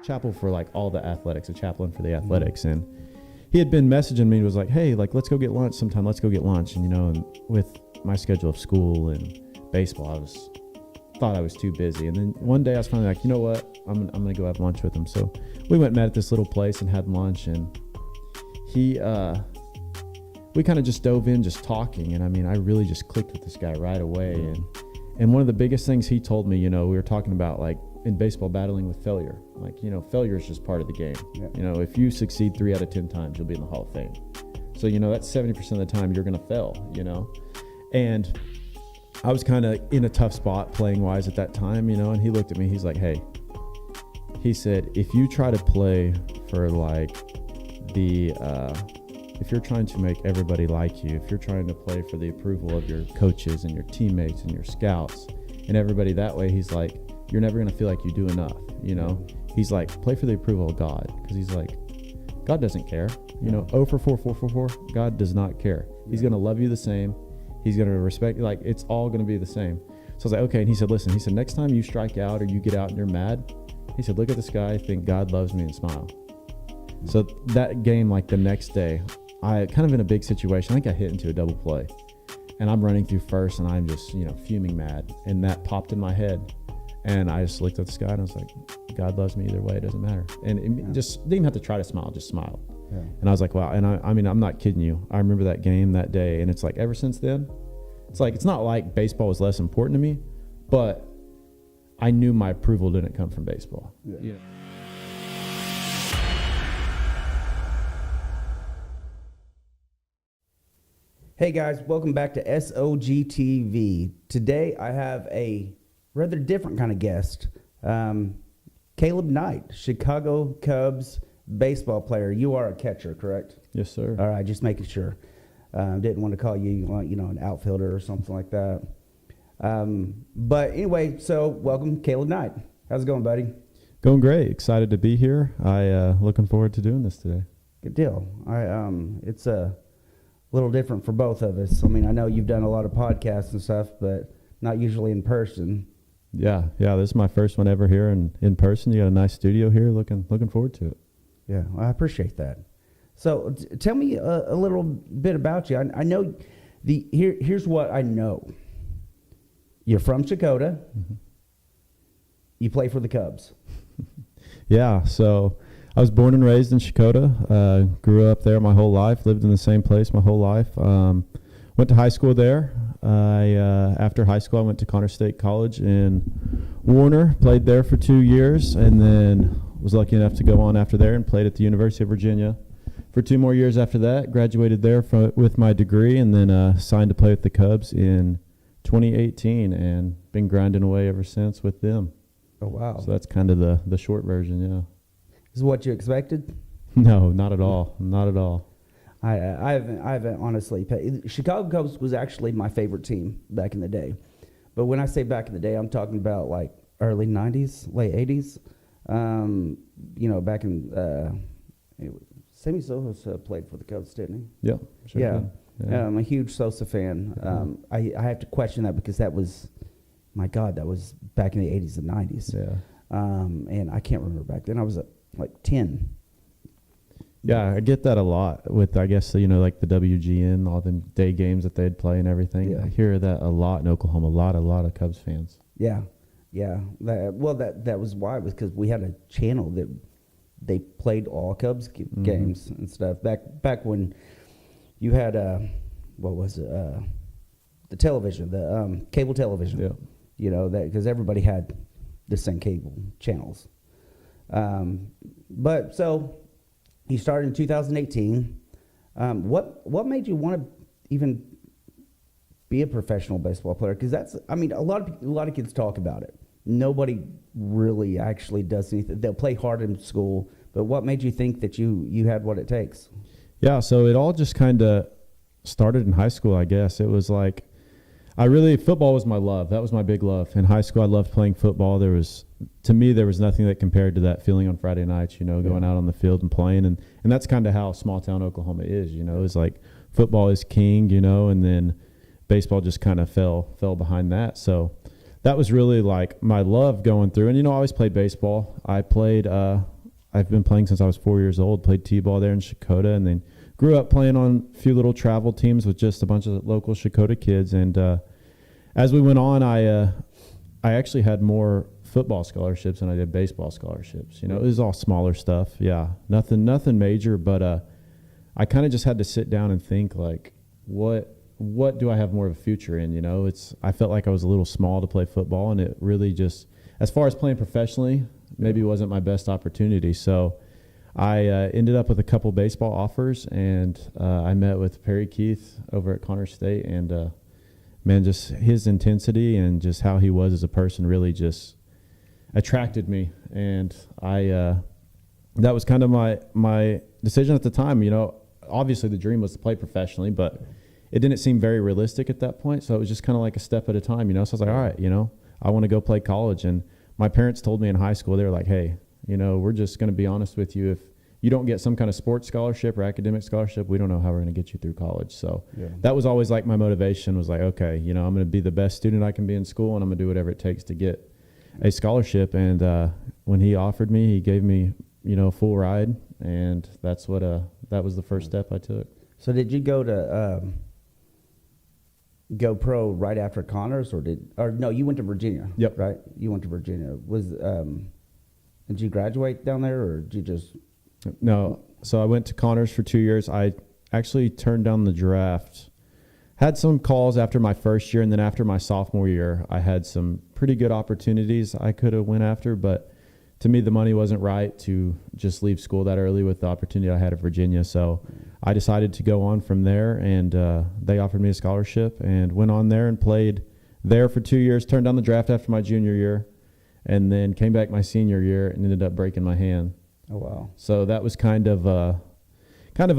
chapel for like all the athletics, a chaplain for the athletics. And he had been messaging me, was like, hey, like, let's go get lunch sometime. Let's go get lunch. And, and with my schedule of school and baseball, thought I was too busy. And then one day I was finally like, you know what? I'm going to go have lunch with him. So we went and met at this little place and had lunch. And we kind of just dove in just talking. And I mean, I really just clicked with this guy right away. And one of the biggest things he told me, we were talking about like in baseball battling with failure. Like, failure is just part of the game. Yeah. If you succeed 3 out of 10 times, you'll be in the Hall of Fame. So, that's 70% of the time you're going to fail, And I was kind of in a tough spot playing wise at that time, and he looked at me, he's like, hey, he said, if you try to play for like if you're trying to make everybody like you, if you're trying to play for the approval of your coaches and your teammates and your scouts and everybody that way, he's like, you're never going to feel like you do enough, He's like, play for the approval of God, because he's like, God doesn't care, 0 for 4, 4 for 4, God does not care. He's going to love you the same. He's going to respect you. Like, it's all going to be the same. So I was like, okay. And he said, listen, next time you strike out or you get out and you're mad, he said, look at the sky, think God loves me, and smile. So that game, like the next day, I kind of in a big situation, I think I hit into a double play and I'm running through first and I'm just, fuming mad. And that popped in my head and I just looked at the sky and I was like, God loves me either way. It doesn't matter. And it just didn't even have to try to smile, just smiled. Yeah. And I was like, wow. And I mean, I'm not kidding you. I remember that game that day. And it's like, ever since then, it's not like baseball was less important to me, but I knew my approval didn't come from baseball. Yeah. Hey guys, welcome back to SOGTV. Today I have a rather different kind of guest. Caleb Knight, Chicago Cubs baseball player. You are a catcher, correct? Yes, sir. All right, just making sure. Didn't want to call you, an outfielder or something like that. But anyway, so welcome, Caleb Knight. How's it going, buddy? Going great. Excited to be here. Looking forward to doing this today. Good deal. It's a little different for both of us. I mean, I know you've done a lot of podcasts and stuff, but not usually in person. Yeah. This is my first one ever here in person. You got a nice studio here. Looking forward to it. Yeah, I appreciate that. So tell me a little bit about you. I know here's what I know. You're from Chicago. Mm-hmm. You play for the Cubs. Yeah, so I was born and raised in Chicago. Grew up there my whole life. Lived in the same place my whole life. Went to high school there. After high school, I went to Connor State College in Warner. Played there for 2 years, and then was lucky enough to go on after there and played at the University of Virginia for 2 more years after that. Graduated there with my degree, and then signed to play with the Cubs in 2018, and been grinding away ever since with them. Oh wow! So that's kind of the short version. Yeah. Is what you expected? No, not at all. Not at all. I haven't honestly. Chicago Cubs was actually my favorite team back in the day, but when I say back in the day, I'm talking about like early '90s, late '80s. Back in Sammy Sosa played for the Cubs, didn't he? Yeah, sure. Yeah. I'm a huge Sosa fan. I have to question that because that was, my God, that was back in the '80s and '90s. Yeah. And I can't remember back then. I was like 10. Yeah, I get that a lot with, I guess, like the WGN, all the day games that they'd play and everything. Yeah. I hear that a lot in Oklahoma, a lot of Cubs fans. Yeah. That was why, was because we had a channel that they played all Cubs games and stuff. Back when you had, the television, the cable television. Yeah. That because everybody had the same cable channels. But so you started in 2018. What made you want to even be a professional baseball player? Because that's, I mean, a lot of kids talk about it. Nobody really actually does anything. They'll play hard in school, but what made you think that you had what it takes? Yeah, so it all just kind of started in high school, I guess. It was like, football was my love. That was my big love. In high school, I loved playing football. There was nothing that compared to that feeling on Friday nights, going out on the field and playing. And that's kind of how small town Oklahoma is, It's like football is king, and then baseball just kind of fell behind that. So that was really like my love going through. And, I always played baseball. I played I've been playing since I was 4 years old. Played t-ball there in Shakota, and then grew up playing on a few little travel teams with just a bunch of local Shakota kids. And as we went on, I actually had more football scholarships than I did baseball scholarships. You know, it was all smaller stuff. Yeah, nothing major, but I kind of just had to sit down and think, like, what do I have more of a future in? You know, I felt like I was a little small to play football, and it really just, as far as playing professionally, maybe wasn't my best opportunity. So I ended up with a couple baseball offers, and I met with Perry Keith over at Connors State, and man, just his intensity and just how he was as a person really just attracted me. And that was kind of my decision at the time. You know, obviously the dream was to play professionally, but it didn't seem very realistic at that point. So it was just kind of like a step at a time, you know? So I was like, all right, you know, I want to go play college. And my parents told me in high school, they were like, hey, you know, we're just going to be honest with you. If you don't get some kind of sports scholarship or academic scholarship, we don't know how we're going to get you through college. So that was always like my motivation, was like, okay, you know, I'm going to be the best student I can be in school, and I'm going to do whatever it takes to get a scholarship. And when he offered me, he gave me, you know, a full ride, and that's what that was the first step I took. So did you go to go pro right after Connors, or no, you went to Virginia? Yep. Right? You went to Virginia. Did you graduate down there, or did you just? No. So I went to Connors for 2 years. I actually turned down the draft. Had some calls after my first year, and then after my sophomore year, I had some pretty good opportunities I could have went after, but to me, the money wasn't right to just leave school that early with the opportunity I had at Virginia. So I decided to go on from there, and they offered me a scholarship, and went on there and played there for 2 years, turned down the draft after my junior year, and then came back my senior year and ended up breaking my hand. Oh, wow. So that was kind of a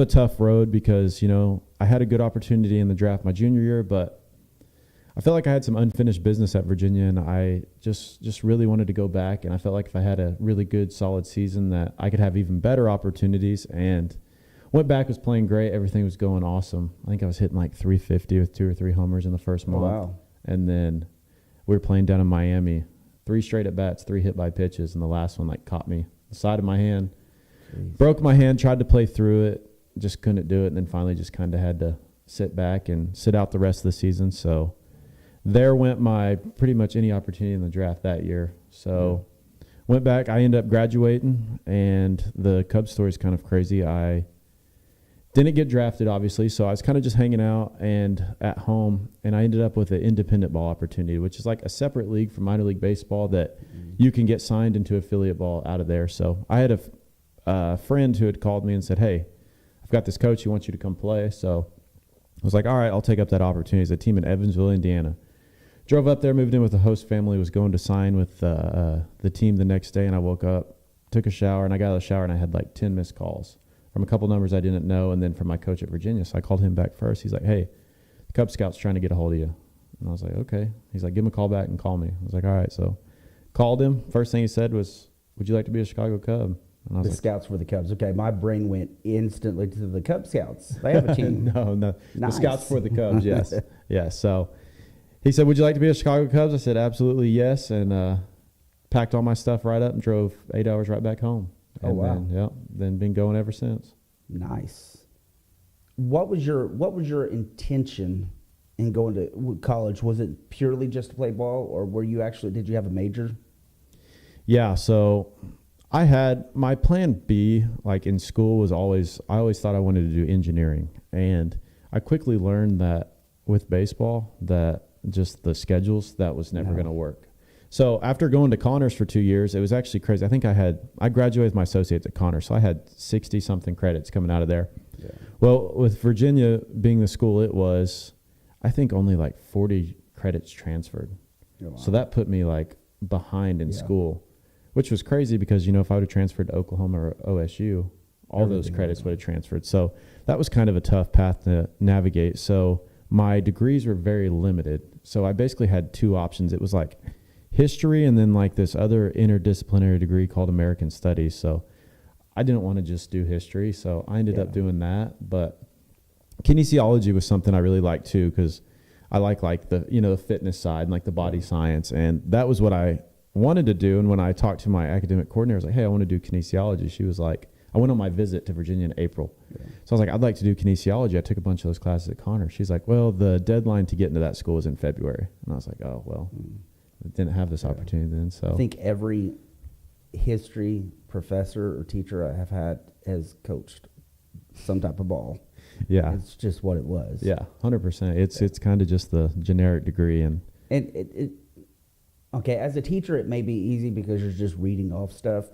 tough road, because, you know, I had a good opportunity in the draft my junior year, but I felt like I had some unfinished business at Virginia, and I just really wanted to go back. And I felt like if I had a really good, solid season, that I could have even better opportunities. And went back, was playing great. Everything was going awesome. I think I was hitting like 350 with 2 or 3 homers in the first month. Wow. And then we were playing down in Miami, 3 straight at bats, 3 hit by pitches, and the last one like caught me the side of my hand. Jeez. Broke my hand, tried to play through it, just couldn't do it, and then finally just kind of had to sit back and sit out the rest of the season. So there went my pretty much any opportunity in the draft that year. So went back. I ended up graduating, and the Cubs story is kind of crazy. I didn't get drafted, obviously, so I was kind of just hanging out and at home, and I ended up with an independent ball opportunity, which is like a separate league from minor league baseball that you can get signed into affiliate ball out of there. So I had a friend who had called me and said, hey, I've got this coach who wants you to come play. So I was like, all right, I'll take up that opportunity. It's a team in Evansville, Indiana. Drove up there, moved in with the host family, was going to sign with the team the next day, and I woke up, took a shower, and I got out of the shower, and I had like 10 missed calls from a couple numbers I didn't know, and then from my coach at Virginia. So I called him back first. He's like, hey, the Cub Scout's trying to get a hold of you. And I was like, okay. He's like, give him a call back and call me. I was like, all right. So called him. First thing he said was, would you like to be a Chicago Cub? And I was The like, Scouts were the Cubs. Okay, my brain went instantly to the Cub Scouts. They have a team. no. Nice. The Scouts for the Cubs, yes. Yeah, so he said, would you like to be a Chicago Cubs? I said, absolutely, yes, and packed all my stuff right up and drove 8 hours right back home. Oh, wow. Then been going ever since. Nice. What was your intention in going to college? Was it purely just to play ball, or did you have a major? Yeah, so I had my plan B, like in school, I always thought I wanted to do engineering. And I quickly learned that with baseball, that just the schedules, that was never going to work. So after going to Connors for 2 years, it was actually crazy. I think I graduated with my associates at Connors, so I had 60-something credits coming out of there. Yeah. Well, with Virginia being the school it was, I think only like 40 credits transferred. Oh, wow. So that put me like behind in school, which was crazy because, if I would have transferred to Oklahoma or OSU, all those credits would have transferred. So that was kind of a tough path to navigate. So my degrees were very limited. So I basically had 2 options. It was like history and then like this other interdisciplinary degree called American Studies. So I didn't want to just do history, so I ended up doing that. But kinesiology was something I really liked too, because I like the the fitness side and like the body science, and that was what I wanted to do. And when I talked to my academic coordinator, I was like, hey, I want to do kinesiology. She was like, I went on my visit to Virginia in April. Yeah. So I was like, I'd like to do kinesiology. I took a bunch of those classes at Connor. She's like, well, the deadline to get into that school is in February. And I was like, oh, well, I didn't have this opportunity then. So I think every history professor or teacher I have had has coached some type of ball. Yeah. It's just what it was. Yeah, 100%. It's kind of just the generic degree. And it okay, as a teacher, it may be easy because you're just reading off stuff.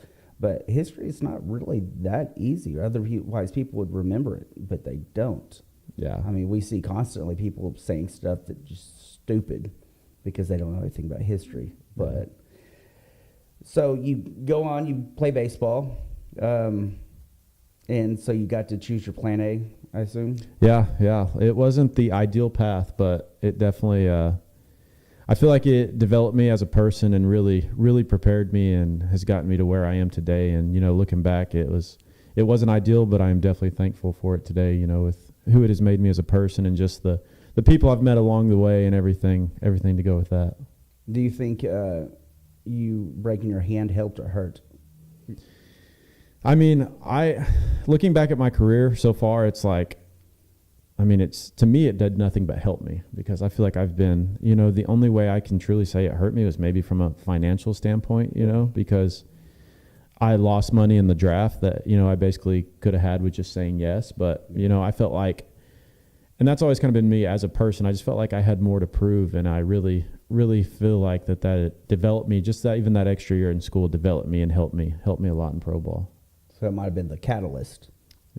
But history is not really that easy. Otherwise, people would remember it, but they don't. Yeah. I mean, we see constantly people saying stuff that's just stupid because they don't know anything about history. But so you go on, you play baseball, and so you got to choose your plan A, I assume? Yeah. It wasn't the ideal path, but it definitely I feel like it developed me as a person and really, really prepared me and has gotten me to where I am today. And, looking back, it wasn't ideal, but I am definitely thankful for it today, with who it has made me as a person and just the people I've met along the way and everything to go with that. Do you think you breaking your hand helped or hurt? I mean, looking back at my career so far, it's like, to me, it did nothing but help me because I feel like I've been, the only way I can truly say it hurt me was maybe from a financial standpoint, because I lost money in the draft that, I basically could have had with just saying yes. But, I felt like, and that's always kind of been me as a person. I just felt like I had more to prove. And I really, really feel like that it developed me, just that even that extra year in school developed me and helped me a lot in pro ball. So it might have been the catalyst.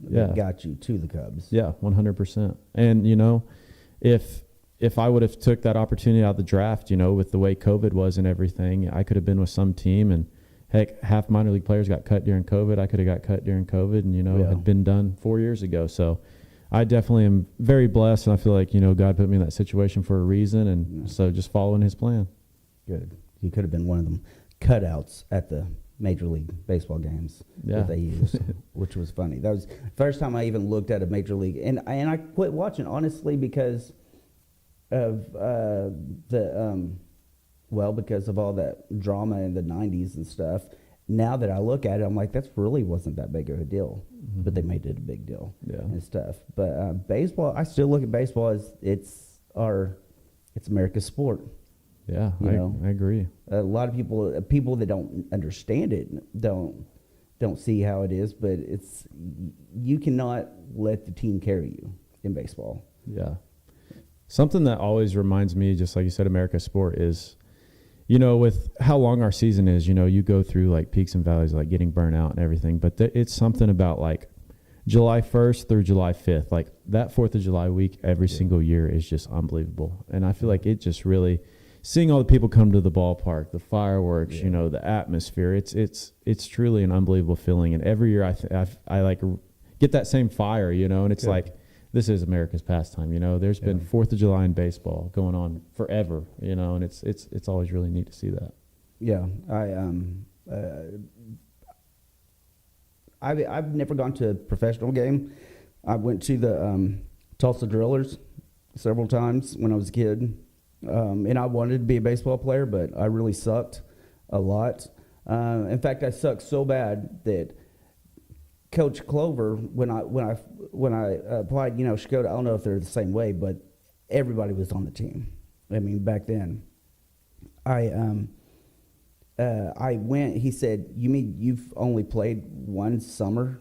That got you to the Cubs. Yeah, 100%. And, if I would have took that opportunity out of the draft, with the way COVID was and everything, I could have been with some team. And, heck, half minor league players got cut during COVID. I could have got cut during COVID and, had been done 4 years ago. So I definitely am very blessed. And I feel like, God put me in that situation for a reason. And so just following his plan. Good. You could have been one of them cutouts at the Major League Baseball games that they used, which was funny. That was the first time I even looked at a Major League, and I quit watching honestly because of because of all that drama in the 90s and stuff. Now that I look at it, I'm like, that really wasn't that big of a deal, but they made it a big deal and stuff. But baseball, I still look at baseball as it's America's sport. Yeah, I agree. A lot of people that don't understand it don't see how it is, but you cannot let the team carry you in baseball. Yeah. Something that always reminds me, just like you said, America's sport is, with how long our season is, you go through like peaks and valleys, like getting burnt out and everything, but it's something about like July 1st through July 5th, like that 4th of July week every single year is just unbelievable. And I feel like it just really, seeing all the people come to the ballpark, the fireworks, the atmosphere, it's truly an unbelievable feeling. And every year I like get that same fire, and it's like, this is America's pastime. There's been 4th of July in baseball going on forever, and it's always really neat to see that. Yeah. I've never gone to a professional game. I went to the Tulsa Drillers several times when I was a kid. And I wanted to be a baseball player, but I really sucked a lot. In fact, I sucked so bad that Coach Clover, when I applied, Shakota, I don't know if they're the same way, but everybody was on the team. I mean, back then, I went. He said, "You mean you've only played one summer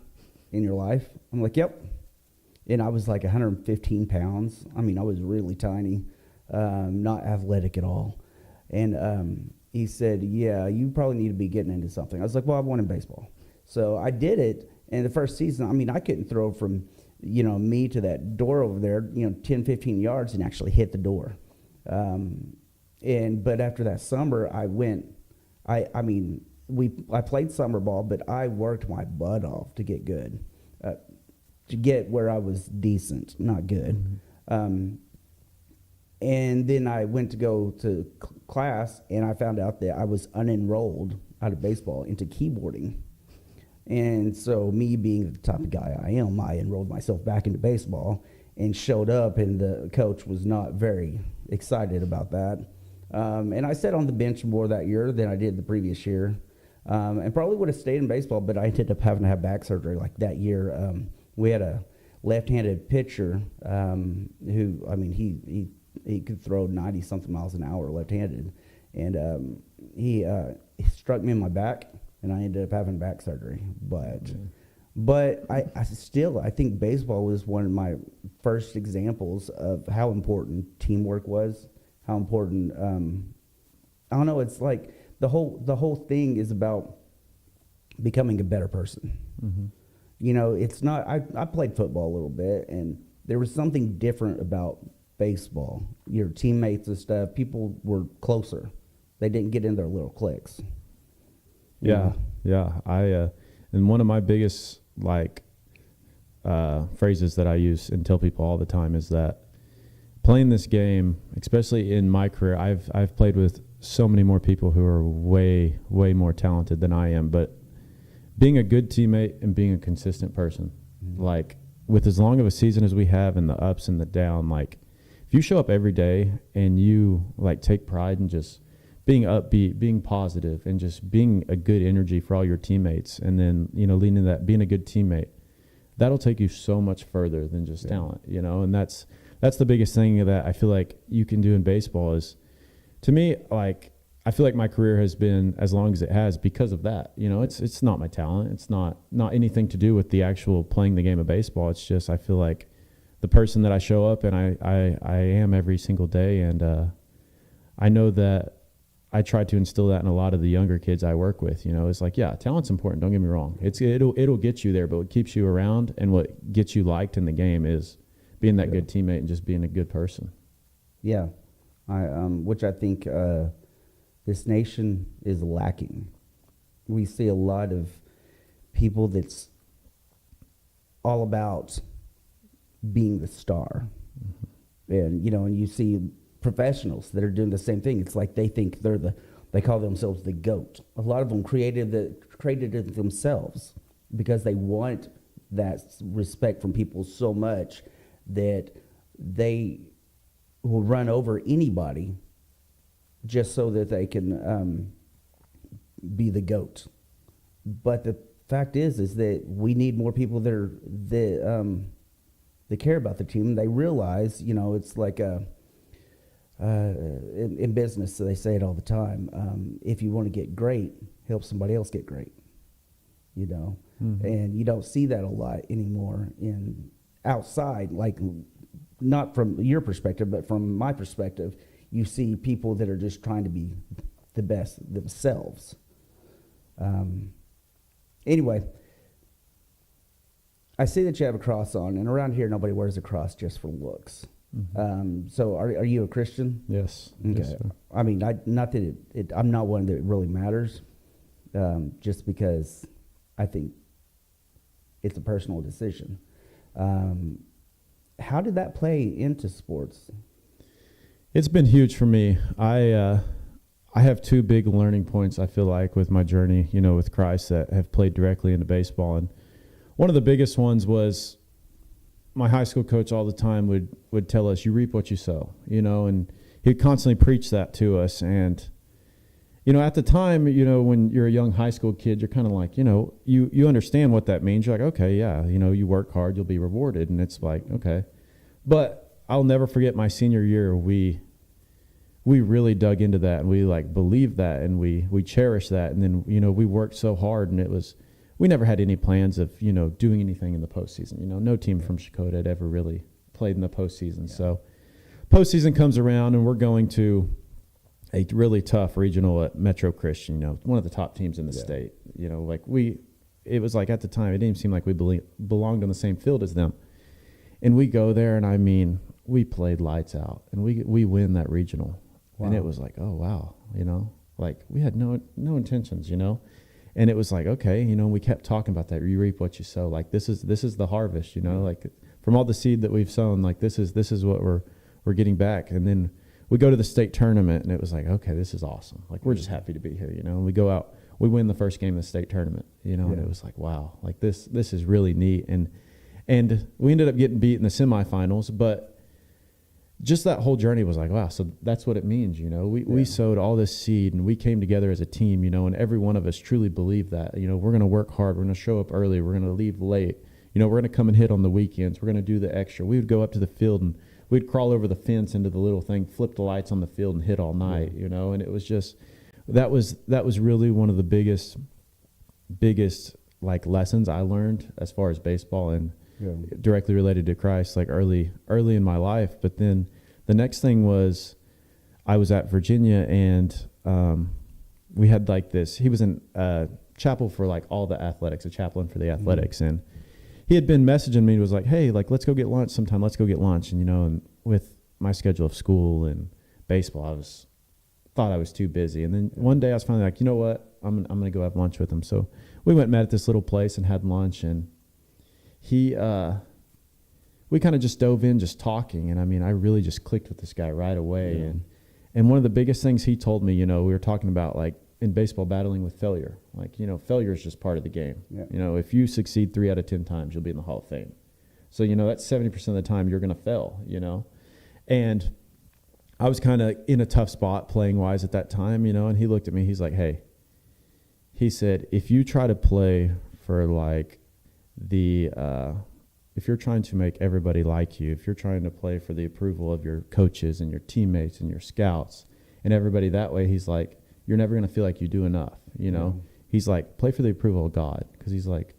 in your life?" I'm like, "Yep." And I was like 115 pounds. I mean, I was really tiny. Not athletic at all. And he said, yeah, you probably need to be getting into something. I was like, well, I wanted baseball. So I did it. And the first season, I mean, I couldn't throw from, me to that door over there, 10, 15 yards and actually hit the door. But after that summer, I went, I played summer ball, but I worked my butt off to get good, to get where I was decent, not good. Mm-hmm. And then I went to go to class, and I found out that I was unenrolled out of baseball into keyboarding. And so me being the type of guy I am, I enrolled myself back into baseball and showed up, and the coach was not very excited about that. And I sat on the bench more that year than I did the previous year. And probably would have stayed in baseball, but I ended up having to have back surgery like that year. We had a left-handed pitcher who, I mean, he could throw 90-something miles an hour left-handed. And he struck me in my back, and I ended up having back surgery. But I think baseball was one of my first examples of how important teamwork was, how important, I don't know, it's like the whole thing is about becoming a better person. Mm-hmm. You know, it's not, I played football a little bit, and there was something different about baseball. Your teammates and stuff, people were closer. They didn't get in their little cliques. Yeah. And one of my biggest phrases that I use and tell people all the time is that playing this game, especially in my career, I've played with so many more people who are way more talented than I am, but being a good teammate and being a consistent person, like with as long of a season as we have and the ups and the down, like if you show up every day and you like take pride in just being upbeat, being positive, and just being a good energy for all your teammates, and then, you know, leading that, being a good teammate, that'll take you so much further than just talent, you know. And that's the biggest thing that I feel like you can do in baseball is, to me, like, I feel like my career has been as long as it has because of that. You know, it's not my talent. It's not anything to do with the actual playing the game of baseball. It's just I feel like the person that I show up and I am every single day, and I know that I try to instill that in a lot of the younger kids I work with. You know, it's like, yeah, talent's important. Don't get me wrong. It'll get you there, but what keeps you around and what gets you liked in the game is being that good teammate and just being a good person. Yeah, which I think this nation is lacking. We see a lot of people that's all about being the star, and you know, and you see professionals that are doing the same thing. It's like they think they call themselves the GOAT. A lot of them created it themselves because they want that respect from people so much that they will run over anybody just so that they can be the GOAT. But the fact is that we need more people that care about the team. They realize, you know, it's like in business, so they say it all the time. If you want to get great, help somebody else get great. You know, and you don't see that a lot anymore in outside, like not from your perspective, but from my perspective. You see people that are just trying to be the best themselves. Anyway, I see that you have a cross on, and around here nobody wears a cross just for looks. So are you a Christian? Yes. Okay. Yes, sir. I mean, not that I'm not one that really matters, just because I think it's a personal decision. How did that play into sports? It's been huge for me. I have two big learning points, I feel like, with my journey, you know, with Christ that have played directly into baseball. And one of the biggest ones was my high school coach all the time would tell us, you reap what you sow, you know, and he'd constantly preach that to us. And, you know, at the time, you know, when you're a young high school kid, you're kind of like, you know, you understand what that means. You're like, okay, yeah, you know, you work hard, you'll be rewarded. And it's like, okay. But I'll never forget my senior year. We really dug into that, and we like believed that, and we cherished that. And then, you know, we worked so hard, and we never had any plans of, you know, doing anything in the postseason. You know, no team from Shakota had ever really played in the postseason. Yeah. So postseason comes around, and we're going to a really tough regional at Metro Christian, you know, one of the top teams in the state. You know, like it was like at the time, it didn't even seem like we belonged on the same field as them. And we go there, and I mean, we played lights out, and we win that regional. Wow. And it was like, oh, wow, you know, like we had no intentions, you know. And it was like, okay, you know, we kept talking about that. You reap what you sow. Like this is the harvest, you know, like from all the seed that we've sown, like this is what we're getting back. And then we go to the state tournament, and it was like, okay, this is awesome. Like we're just happy to be here, you know. And we go out, we win the first game of the state tournament, you know, and it was like, wow, like this is really neat. And we ended up getting beat in the semifinals, but just that whole journey was like, wow, so that's what it means, we sowed all this seed and we came together as a team, and every one of us truly believed that, we're going to work hard. We're going to show up early. We're going to leave late. We're going to come and hit on the weekends. We're going to do the extra. We would go up to the field and we'd crawl over the fence into the little thing, flip the lights on the field and hit all night, and it was just, that was really one of the biggest like lessons I learned as far as baseball and directly related to Christ, like early in my life. But then the next thing was I was at Virginia and we had like this, he was in chapel for like all the athletics, a chaplain for the athletics. And he had been messaging me, was like, hey, like, let's go get lunch sometime. Let's go get lunch. And, and with my schedule of school and baseball, thought I was too busy. And then one day I was finally like, you know what, I'm going to go have lunch with him. So we went and met at this little place and had lunch, and we kind of just dove in just talking. And I mean, I really just clicked with this guy right away. And one of the biggest things he told me, we were talking about like in baseball battling with failure. Like, failure is just part of the game. Yeah. If you succeed 3 out of 10 times, you'll be in the Hall of Fame. So, that's 70% of the time you're going to fail, And I was kind of in a tough spot playing wise at that time, and he looked at me, he's like, hey, he said, if you try to play for like if you're trying to make everybody like you, if you're trying to play for the approval of your coaches and your teammates and your scouts and everybody that way, he's like, you're never going to feel like you do enough, He's like, play for the approval of God, because he's like,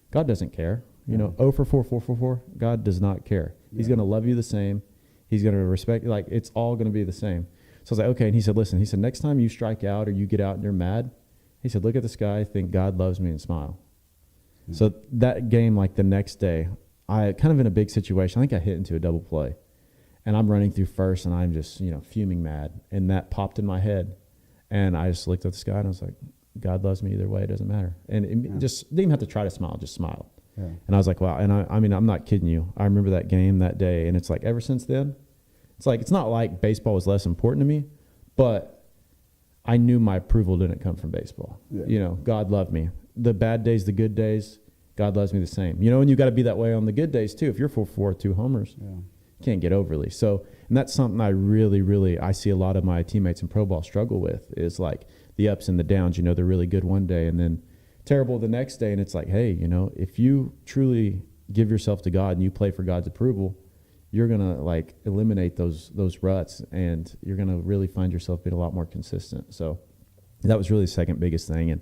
God doesn't care, 0 for 4, 4 for 4, God does not care. He's going to love you the same. He's going to respect you. Like, it's all going to be the same. So I was like, okay. And he said, listen, next time you strike out or you get out and you're mad, he said, look at the sky, think God loves me, and smile. Mm-hmm. So that game, like the next day, I kind of in a big situation, I think I hit into a double play. And I'm running through first, and I'm just, fuming mad. And that popped in my head. And I just looked at the sky, and I was like, God loves me either way. It doesn't matter. And it just didn't even have to try to smile, just smiled. Yeah. And I was like, wow. And I mean, I'm not kidding you. I remember that game that day. And it's like, ever since then, it's like, it's not like baseball was less important to me, but I knew my approval didn't come from baseball. Yeah. God loved me. The bad days, the good days, God loves me the same. And you got to be that way on the good days too. If you're 4-4, 2 homers, you can't get overly. So, and that's something I really, I see a lot of my teammates in pro ball struggle with, is like the ups and the downs. They're really good one day and then terrible the next day. And it's like, hey, if you truly give yourself to God and you play for God's approval, you're going to like eliminate those ruts, and you're going to really find yourself being a lot more consistent. So that was really the second biggest thing.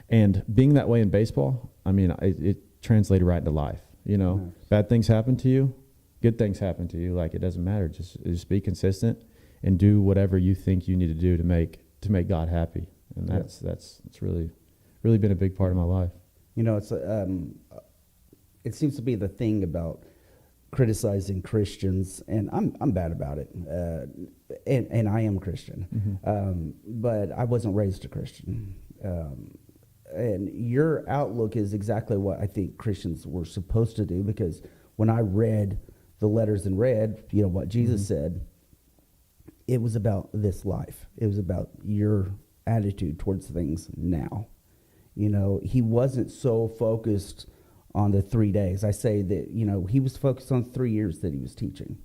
And being that way in baseball, I mean, it translated right into life. Nice. Bad things happen to you, good things happen to you. Like, it doesn't matter. Just be consistent and do whatever you think you need to do to make God happy. And that's really been a big part of my life. It's it seems to be the thing about criticizing Christians, and I'm bad about it, and I am Christian, but I wasn't raised a Christian, and your outlook is exactly what I think Christians were supposed to do, because when I read the letters and read what Jesus said, it was about this life. It was about your attitude towards things now. He wasn't so focused on the 3 days. I say that, he was focused on 3 years that he was teaching,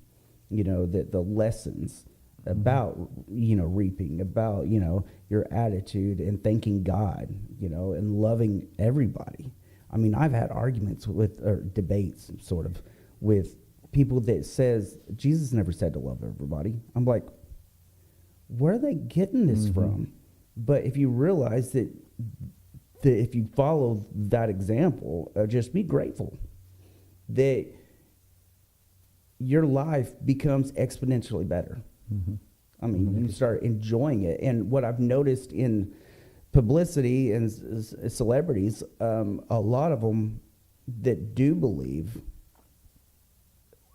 that the lessons about, reaping, about, your attitude and thanking God, and loving everybody. I mean, I've had arguments or debates sort of with people that says Jesus never said to love everybody. I'm like, where are they getting this from? But if you realize that if you follow that example, just be grateful that your life becomes exponentially better. I mean, you start enjoying it. And what I've noticed in publicity and celebrities, a lot of them that do believe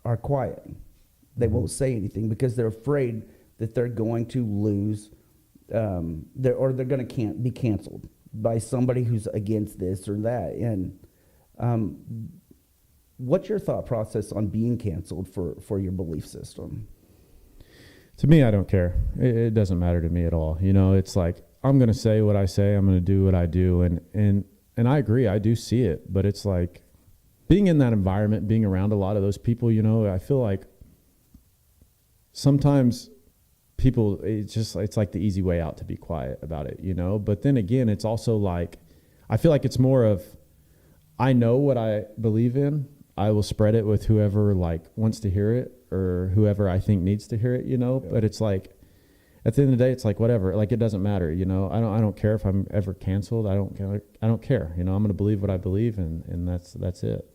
are quiet. They won't say anything because they're afraid that they're going to lose, they're going to be canceled by somebody who's against this or that. And what's your thought process on being canceled for your belief system? To me, I don't care. It doesn't matter to me at all. It's like, I'm going to say what I say. I'm going to do what I do. And I agree. I do see it. But it's like being in that environment, being around a lot of those people, I feel like sometimes people, it's like the easy way out to be quiet about it, but then again, it's also like, I feel like it's more of, I know what I believe in. I will spread it with whoever like wants to hear it or whoever I think needs to hear it, but it's like, at the end of the day, it's like, whatever, like, it doesn't matter. I don't care if I'm ever canceled. I don't care. I'm going to believe what I believe, and that's it.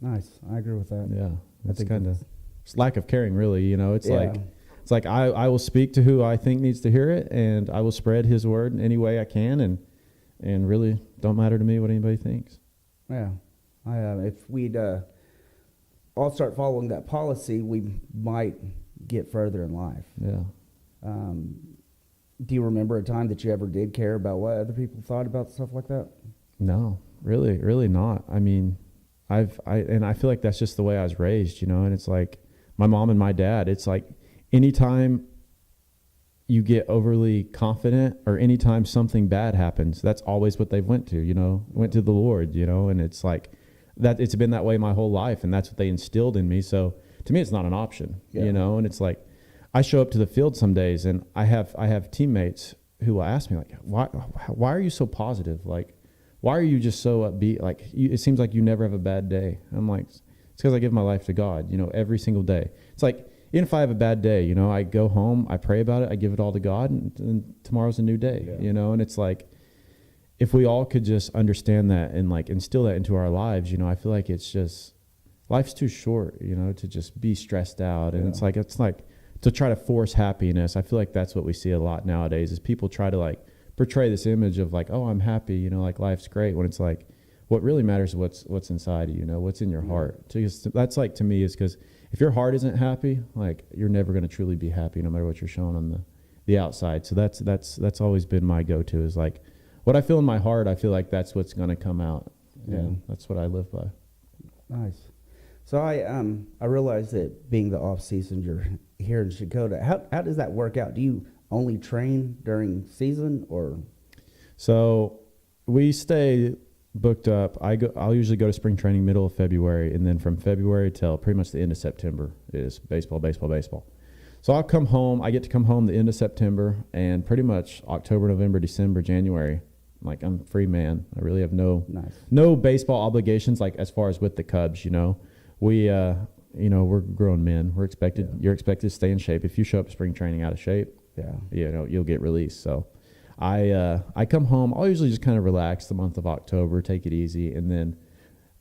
Nice. I agree with that. Yeah. That's kind of lack of caring, really. It's Yeah. it's like I will speak to who I think needs to hear it, and I will spread his word in any way I can, and really don't matter to me what anybody thinks. Yeah. If we'd all start following that policy, we might get further in life. Yeah. Do you remember a time that you ever did care about what other people thought about stuff like that? No, really not. I mean, I feel like that's just the way I was raised, and it's like my mom and my dad, it's like anytime you get overly confident or anytime something bad happens, that's always what they've went to, went to the Lord, and it's like that, it's been that way my whole life, and that's what they instilled in me. So to me, it's not an option, and it's like, I show up to the field some days, and I have teammates who will ask me, like, why are you so positive? Like, why are you just so upbeat? Like, it seems like you never have a bad day. I'm like, it's because I give my life to God, every single day. It's like, even if I have a bad day, I go home, I pray about it, I give it all to God, and tomorrow's a new day, and it's like, if we all could just understand that and like instill that into our lives, I feel like it's just, life's too short, to just be stressed out. And it's like to try to force happiness. I feel like that's what we see a lot nowadays, is people try to like portray this image of like, oh, I'm happy, like life's great, when it's like, what really matters is what's inside of you, what's in your heart. Because that's like, to me, is because if your heart isn't happy, like, you're never going to truly be happy, no matter what you're showing on the outside. So that's always been my go-to, is like, what I feel in my heart, I feel like that's what's going to come out. And that's what I live by. Nice. So I realize that being the off season, you're here in Shakota. How does that work out? Do you only train during season, or? So we stay booked up. I'll usually go to spring training middle of February, and then from February till pretty much the end of September is baseball. So I'll come home. I get to come home the end of September, and pretty much October, November, December, January, like, I'm free man. I really have no baseball obligations, like, as far as with the Cubs. We're grown men. You're expected to stay in shape. If you show up to spring training out of shape, you'll get released. So I come home. I'll usually just kind of relax the month of October, take it easy, and then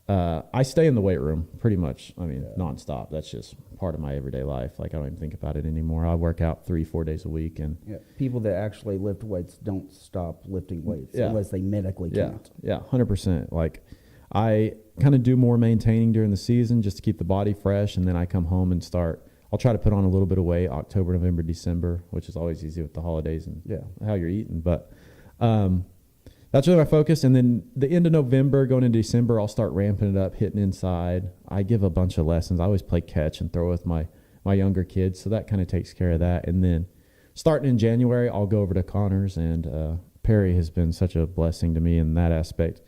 I stay in the weight room pretty much. I mean, nonstop. That's just part of my everyday life. Like, I don't even think about it anymore. I work out 3-4 days a week, and people that actually lift weights don't stop lifting weights unless they medically can't. 100%. Like, I kind of do more maintaining during the season just to keep the body fresh, and then I come home and I'll try to put on a little bit of weight October, November, December, which is always easy with the holidays and how you're eating. But that's really my focus. And then the end of November, going into December, I'll start ramping it up, hitting inside. I give a bunch of lessons. I always play catch and throw with my younger kids, so that kind of takes care of that. And then starting in January, I'll go over to Connors, and Perry has been such a blessing to me in that aspect.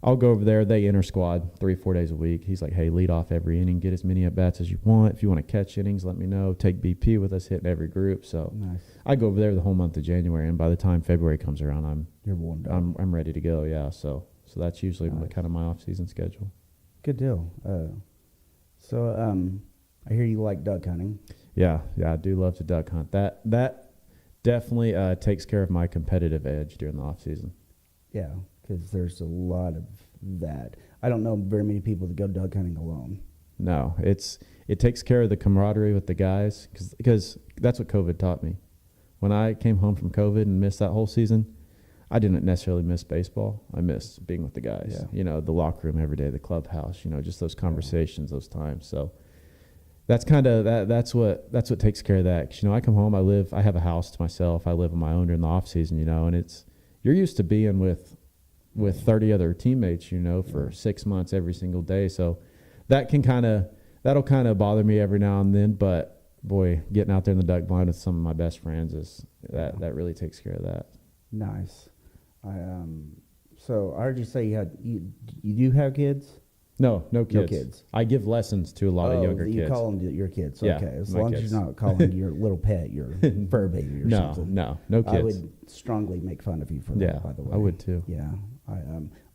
I'll go over there. They inter squad 3-4 days a week. He's like, hey, lead off every inning, get as many at bats as you want. If you want to catch innings, let me know. Take BP with us, hitting every group. So I go over there the whole month of January, and by the time February comes around, I'm ready to go. Yeah. So that's usually kind of my off season schedule. Good deal. I hear you like duck hunting. Yeah, I do love to duck hunt. That definitely takes care of my competitive edge during the off season. Yeah. Because there's a lot of that. I don't know very many people that go duck hunting alone. No, it takes care of the camaraderie with the guys, because that's what COVID taught me. When I came home from COVID and missed that whole season, I didn't necessarily miss baseball. I missed being with the guys. The locker room every day, the clubhouse. Just those conversations, those times. So that's kind of that's what takes care of that. 'Cause, I come home, I have a house to myself. I live on my own during the off season. And you're used to being with 30 other teammates, for 6 months every single day. So that'll kind of bother me every now and then. But boy, getting out there in the duck blind with some of my best friends that really takes care of that. Nice. So I heard you say you do have kids? No kids. No kids. I give lessons to a lot of younger kids. You call them your kids. Yeah, Okay. As my long kids. as you're not calling your little pet your fur baby or something. No kids. I would strongly make fun of you for that, by the way. I would too. Yeah.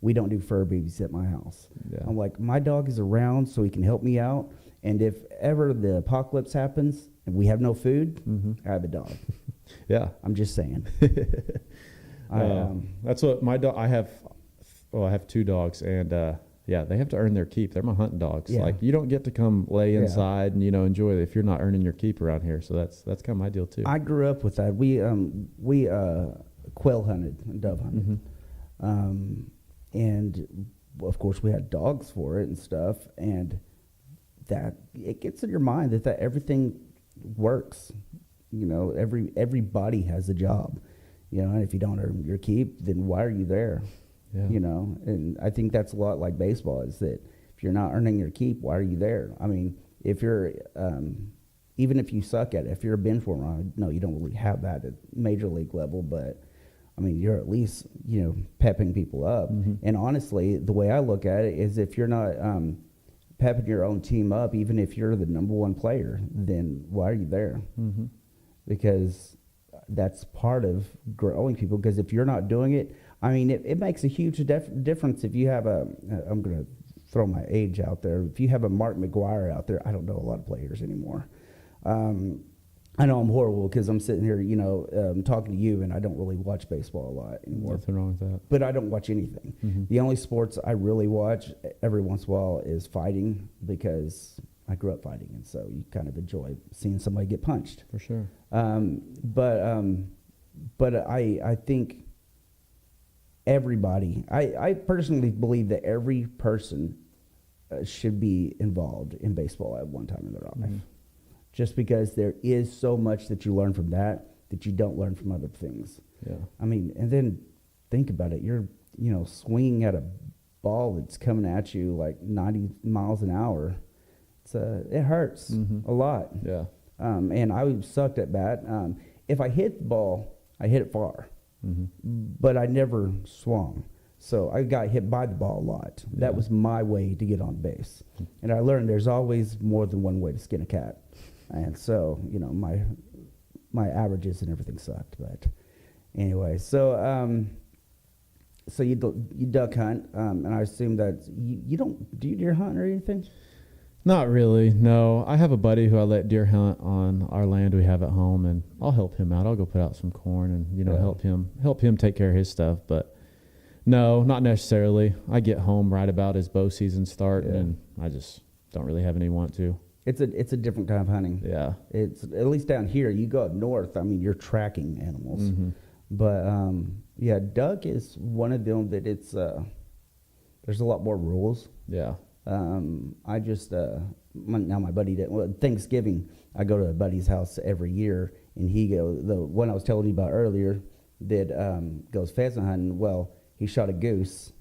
We don't do fur babies at my house. Yeah. I'm like, my dog is around so he can help me out. And if ever the apocalypse happens and we have no food, I have a dog. Yeah. I'm just saying. That's what my dog. I have 2 dogs, and they have to earn their keep. They're my hunting dogs. Yeah. Like, you don't get to come lay inside and enjoy it if you're not earning your keep around here. So that's kind of my deal too. I grew up with that. We quail hunted and dove hunted, and of course we had dogs for it and stuff. And that it gets in your mind that everything works. Everybody has a job. And if you don't earn your keep, then why are you there? Yeah. And I think that's a lot like baseball, is that if you're not earning your keep, why are you there? I mean, if you're, even if you suck at it, if you're a bench warmer, no, you don't really have that at major league level, but I mean, you're at least, pepping people up. And honestly, the way I look at it is if you're not pepping your own team up, even if you're the number one player, then why are you there? Because that's part of growing people. Because if you're not doing it, I mean, it makes a huge difference if you have I'm going to throw my age out there. If you have a Mark McGuire out there, I don't know a lot of players anymore. I know I'm horrible because I'm sitting here, talking to you, and I don't really watch baseball a lot anymore. Nothing wrong with that. But I don't watch anything. The only sports I really watch every once in a while is fighting, because I grew up fighting, and so you kind of enjoy seeing somebody get punched. For sure. But I think everybody, I personally believe that every person should be involved in baseball at one time in their life. Just because there is so much that you learn from that you don't learn from other things. Yeah. I mean, and then think about it. You're, swinging at a ball that's coming at you like 90 miles an hour. It hurts a lot. Yeah. And I sucked at bat. If I hit the ball, I hit it far. But I never swung. So I got hit by the ball a lot. That was my way to get on base. And I learned there's always more than one way to skin a cat. And so, my averages and everything sucked. But anyway, so you duck hunt, and I assume that you don't, do you deer hunt or anything? Not really, no. I have a buddy who I let deer hunt on our land we have at home, and I'll help him out. I'll go put out some corn and, help him take care of his stuff. But no, not necessarily. I get home right about as bow season start, and I just don't really have any want to. It's a different kind of hunting. Yeah. It's, at least down here, you go up north, I mean, you're tracking animals. But, duck is one of them that it's, there's a lot more rules. Yeah. I just, now my buddy did, Thanksgiving, I go to a buddy's house every year, and the one I was telling you about earlier that, goes pheasant hunting. Well, he shot a goose.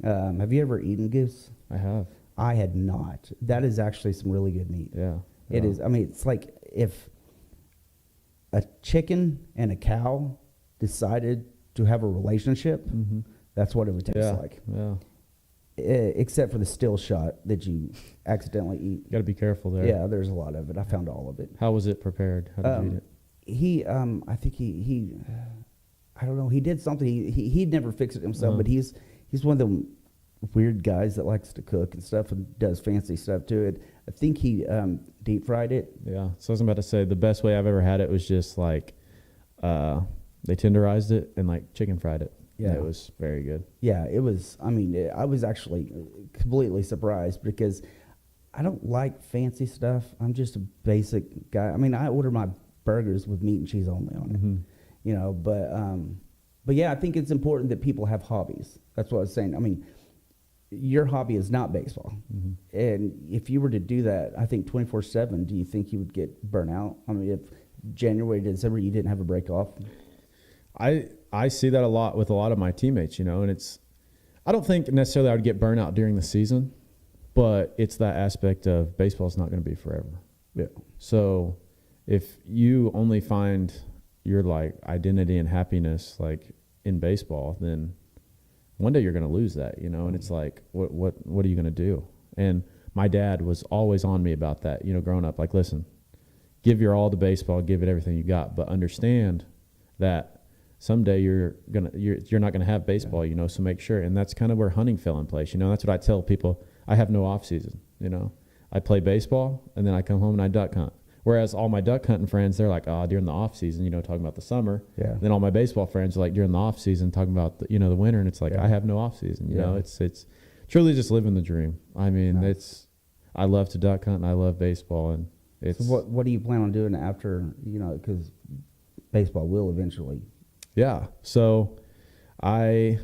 Have you ever eaten goose? I have. I had not. That is actually some really good meat. Yeah. It is. I mean, it's like if a chicken and a cow decided to have a relationship, that's what it would taste like. Yeah. Except for the still shot that you accidentally eat. You got to be careful there. Yeah, there's a lot of it. I found all of it. How was it prepared? How did you eat it? He, I think he, I don't know. He did something. He'd never fix it himself, but he's one of them weird guys that likes to cook and stuff and does fancy stuff to it. I think he deep fried it. Yeah. So I was about to say the best way I've ever had it was just like they tenderized it and like chicken fried it. Yeah. It was very good. Yeah, it was. I mean, I was actually completely surprised because I don't like fancy stuff. I'm just a basic guy. I mean, I order my burgers with meat and cheese only on it, but yeah, I think it's important that people have hobbies. That's what I was saying. I mean, your hobby is not baseball. And if you were to do that, I think 24/7, do you think you would get burnt out? I mean, if January to December you didn't have a break off? I see that a lot with a lot of my teammates, and I don't think necessarily I would get burnt out during the season, but it's that aspect of baseball's not going to be forever. Yeah. So if you only find your like identity and happiness like in baseball, then one day you're going to lose that, and it's like, what are you going to do? And my dad was always on me about that, you know, growing up. Like, listen, give your all to baseball, give it everything you got, but understand that someday you're not gonna have baseball, you know. So make sure. And that's kind of where hunting fell in place. You know, that's what I tell people. I have no off season. You know, I play baseball and then I come home and I duck hunt. Whereas all my duck hunting friends, they're like, oh, during the off season, you know, talking about the summer. Yeah. Then all my baseball friends are like during the off season, talking about the, you know, the winter. And it's like, I have no off season. You know, it's truly just living the dream. I mean, I love to duck hunt and I love baseball. And it's. So what do you plan on doing after, you know, because baseball will eventually. Yeah. So I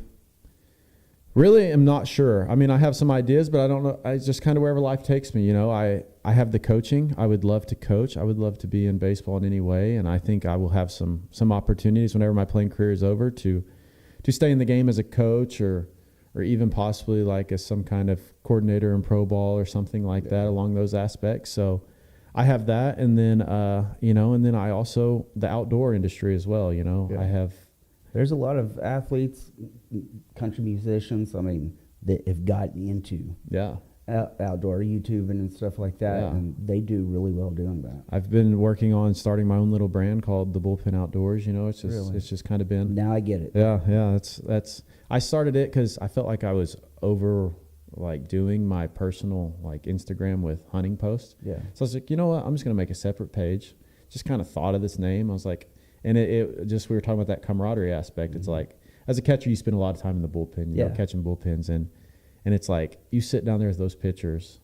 really am not sure. I mean, I have some ideas, but I don't know. I just kind of wherever life takes me, you know. I have the coaching. I would love to coach. I would love to be in baseball in any way, and I think I will have some opportunities whenever my playing career is over to stay in the game as a coach or even possibly like as some kind of coordinator in pro ball or something like that along those aspects. So I have that, and then you know, and then I also the outdoor industry as well. You know, I have. There's a lot of athletes, country musicians, I mean, that have gotten into outdoor YouTubing and stuff like that, and they do really well doing that. I've been working on starting my own little brand called the Bullpen Outdoors. You know, it's just it's just kind of been. Now I get it. Yeah. That's. I started it because I felt like I was over like doing my personal like Instagram with hunting posts. Yeah. So I was like, you know what? I'm just gonna make a separate page. Just kind of thought of this name. I was like. And it just, we were talking about that camaraderie aspect. It's like, as a catcher, you spend a lot of time in the bullpen, you know, catching bullpens. And it's like, you sit down there with those pitchers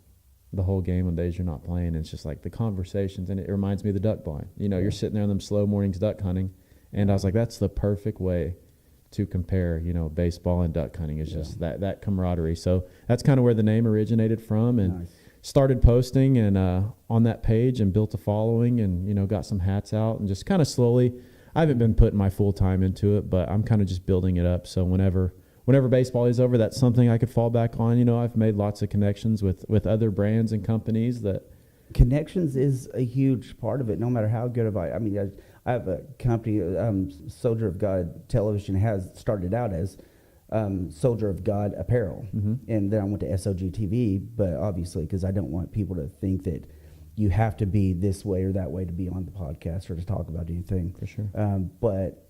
the whole game on days you're not playing. And it's just like the conversations. And it reminds me of the duck blind. You know, you're sitting there on them slow mornings duck hunting. And I was like, that's the perfect way to compare, you know, baseball and duck hunting is just that camaraderie. So that's kind of where the name originated from. And started posting and on that page and built a following and, you know, got some hats out and just kind of slowly. I haven't been putting my full time into it, but I'm kind of just building it up. So whenever baseball is over, that's something I could fall back on. You know, I've made lots of connections with other brands and companies that. Connections is a huge part of it, no matter how good of I mean, I have a company, Soldier of God Television has started out as Soldier of God Apparel. And then I went to SOG TV, but obviously because I don't want people to think that you have to be this way or that way to be on the podcast or to talk about anything. For sure. But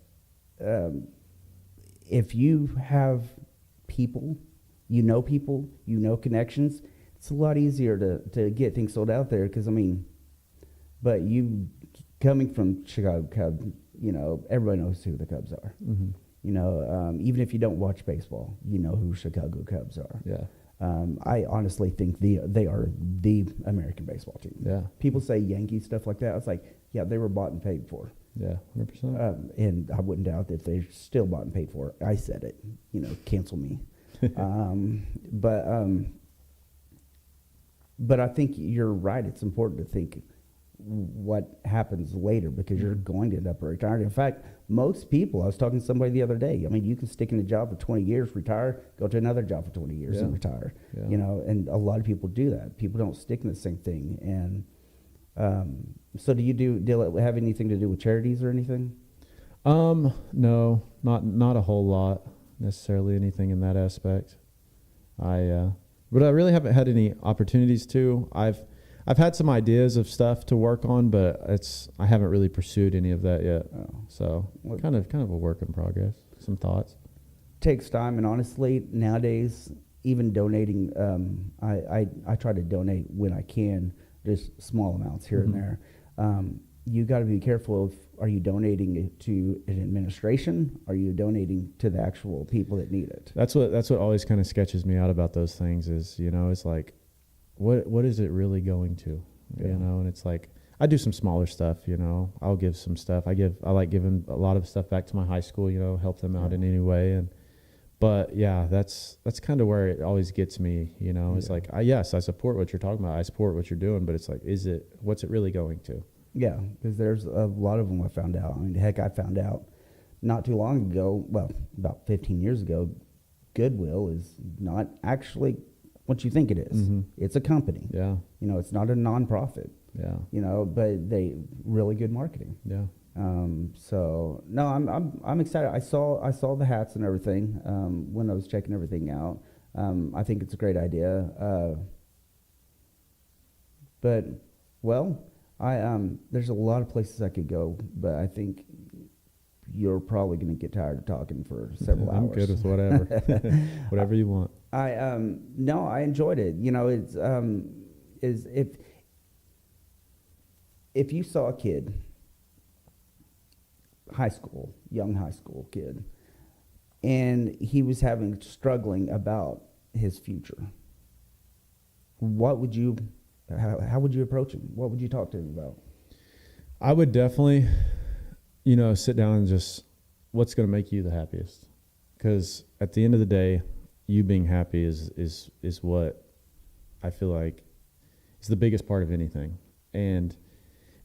if you have people, you know connections, it's a lot easier to get things sold out there because, I mean, but you coming from Chicago Cubs, you know, everybody knows who the Cubs are. You know, even if you don't watch baseball, you know who Chicago Cubs are. Yeah. I honestly think they are the American baseball team. Yeah. People say Yankees, stuff like that. I was like, yeah, they were bought and paid for. Yeah, 100%. And I wouldn't doubt that they're still bought and paid for. I said it. You know, cancel me. But I think you're right. It's important to think what happens later because you're going to end up retired. In fact, most people, I was talking to somebody the other day, I mean, you can stick in a job for 20 years, retire, go to another job for 20 years and retire. You know, and a lot of people do that. People don't stick in the same thing. And so do you have anything to do with charities or anything? No, not a whole lot necessarily, anything in that aspect. But I really haven't had any opportunities to. I've had some ideas of stuff to work on, but I haven't really pursued any of that yet. So kind of a work in progress. Some thoughts. Takes time, and honestly, nowadays, even donating, I try to donate when I can, just small amounts here and there. You got to be careful of, are you donating it to an administration? Are you donating to the actual people that need it? That's what always kind of sketches me out about those things is, you know, it's like, what is it really going to, you know? And it's like, I do some smaller stuff, you know, I'll give some stuff. I like giving a lot of stuff back to my high school, you know, help them out in any way. But yeah, that's kind of where it always gets me, you know, it's like, yes, I support what you're talking about. I support what you're doing, but it's like, what's it really going to? Yeah, because there's a lot of them I found out. I mean, heck, I found out not too long ago, well, about 15 years ago, Goodwill is not actually what you think it is. It's a company. Yeah. You know, it's not a nonprofit. Yeah. You know, but they really good marketing. Yeah. So no, I'm excited. I saw the hats and everything when I was checking everything out. I think it's a great idea. But, well, there's a lot of places I could go, but I think you're probably going to get tired of talking for several hours. I'm good with whatever, whatever you want. No, I enjoyed it. You know, is if you saw a kid, young high school kid, and he was struggling about his future, how would you approach him? What would you talk to him about? I would definitely, sit down and just, what's going to make you the happiest? Because at the end of the day, you being happy is what I feel like is the biggest part of anything. And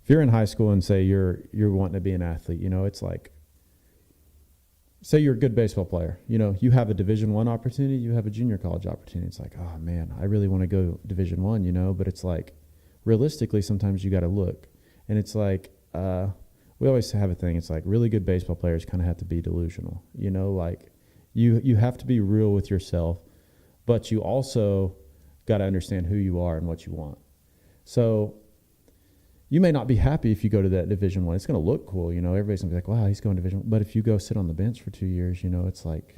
if you're in high school and say you're wanting to be an athlete, it's like, say you're a good baseball player, you have a Division I opportunity, you have a junior college opportunity. It's like, oh man, I really want to go Division I, but it's like, realistically, sometimes you got to look. And it's like, we always have a thing. It's like really good baseball players kind of have to be delusional, like you have to be real with yourself, but you also got to understand who you are and what you want. So you may not be happy if you go to that Division I. It's going to look cool, everybody's going to be like, wow, he's going Division I. But if you go sit on the bench for 2 years, it's like,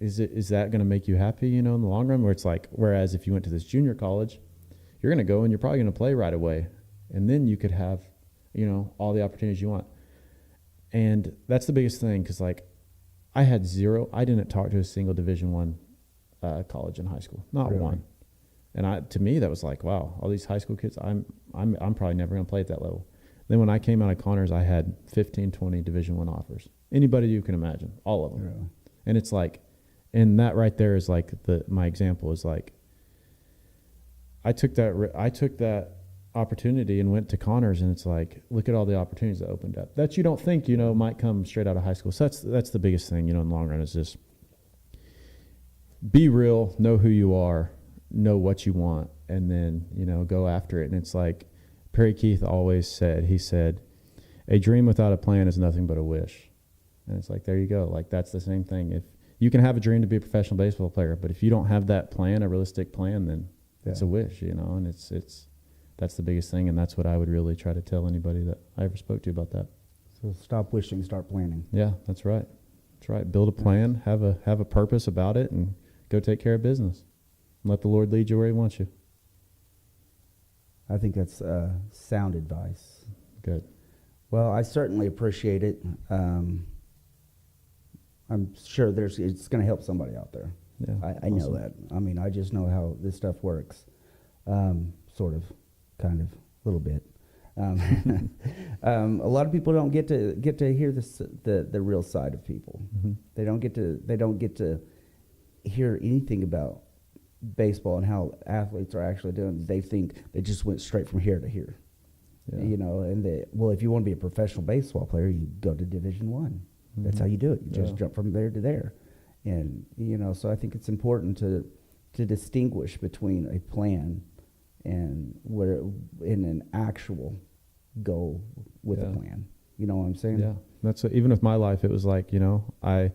is that going to make you happy, in the long run? Where it's like, whereas if you went to this junior college, you're going to go and you're probably going to play right away. And then you could have, all the opportunities you want. And that's the biggest thing, because like I didn't talk to a single Division I college in high school, not really? one. And to me, that was like, wow, all these high school kids, I'm probably never going to play at that level. Then when I came out of Connors, I had 15, 20 Division I offers. Anybody you can imagine, all of them. Really? And it's like, and that right there is like my example is like, I took that opportunity and went to Connors, and it's like, look at all the opportunities that opened up that you don't think, might come straight out of high school. So that's the biggest thing, in the long run, is just be real, know who you are, know what you want, and then, go after it. And it's like Perry Keith always said, he said, a dream without a plan is nothing but a wish. And it's like, there you go. Like, that's the same thing. If you can have a dream to be a professional baseball player, but if you don't have that plan, a realistic plan, then it's a wish, and that's the biggest thing. And that's what I would really try to tell anybody that I ever spoke to about that. So stop wishing, start planning. Yeah, that's right. That's right. Build a plan, have a purpose about it, and go take care of business. Let the Lord lead you where he wants you. I think that's sound advice. Good. Well, I certainly appreciate it. I'm sure it's going to help somebody out there. Yeah, I know that. I mean, I just know how this stuff works. Sort of, kind of, a little bit. A lot of people don't get to hear the real side of people. Mm-hmm. They don't get to hear anything about baseball and how athletes are actually doing. They think they just went straight from here to here. Yeah. And if you want to be a professional baseball player, you go to Division I. Mm-hmm. That's how you do it. You just jump from there to there. And, so I think it's important to distinguish between a plan and in an actual goal with a plan. You know what I'm saying? Yeah. That's even with my life, it was like, I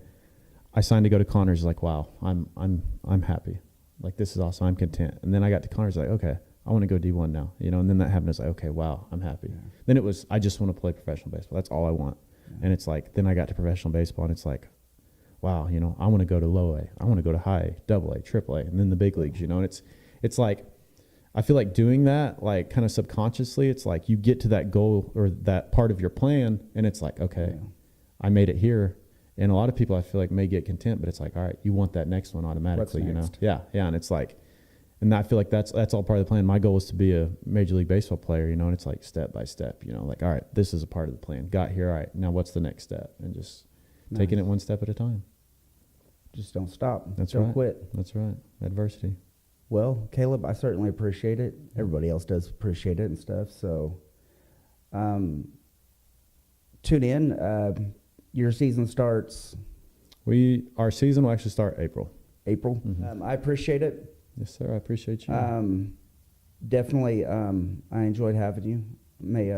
signed to go to Connors, like, wow, I'm happy. Like, this is awesome. I'm content. And then I got to Connors, like, okay, I want to go D1 now, and then that happened. It's like, okay, wow, I'm happy. Yeah. Then it was, I just want to play professional baseball. That's all I want. Yeah. And it's like, then I got to professional baseball, and it's like, wow, I want to go to low A. I want to go to high, double A, triple A, and then the big leagues, and it's like, I feel like doing that, like kind of subconsciously, it's like you get to that goal or that part of your plan, and it's like, okay, I made it here. And a lot of people, I feel like, may get content, but it's like, all right, you want that next one automatically, Yeah. And it's like, and I feel like that's all part of the plan. My goal is to be a Major League Baseball player, and it's like step by step, like, all right, this is a part of the plan. Got here, all right, now what's the next step? And just taking it one step at a time. Just don't stop. That's don't right. quit. That's right. Adversity. Well, Caleb, I certainly appreciate it. Everybody else does appreciate it and stuff. So tune in. Your season starts? Our season will actually start April. April? Mm-hmm. I appreciate it. Yes, sir. I appreciate you. Definitely, I enjoyed having you. May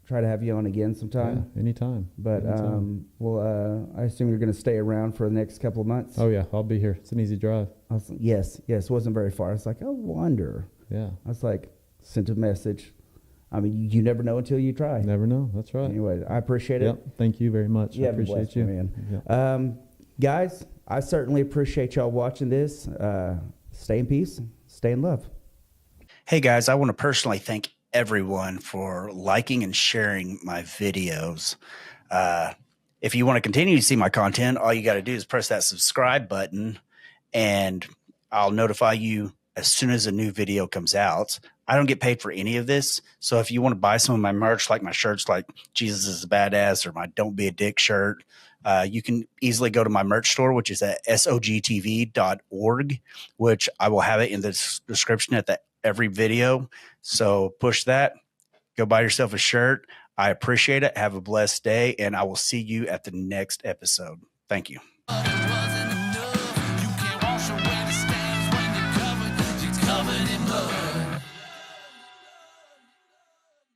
try to have you on again sometime. Yeah, anytime. But anytime. I assume you're going to stay around for the next couple of months? Oh, yeah. I'll be here. It's an easy drive. Yes. It wasn't very far. I was like, I wonder. Yeah. I was like, sent a message. I mean, you never know until you try. Never know. That's right. Anyway, I appreciate it. Yep. Thank you very much. I appreciate you. Man. Yep. Guys, I certainly appreciate y'all watching this. Stay in peace. Stay in love. Hey guys, I want to personally thank everyone for liking and sharing my videos. If you want to continue to see my content, all you got to do is press that subscribe button and I'll notify you as soon as a new video comes out. I don't get paid for any of this. So if you want to buy some of my merch, like my shirts, like Jesus is a Badass or my Don't Be a Dick shirt, you can easily go to my merch store, which is at sogtv.org, which I will have it in the description at every video. So push that, go buy yourself a shirt. I appreciate it. Have a blessed day, and I will see you at the next episode. Thank you.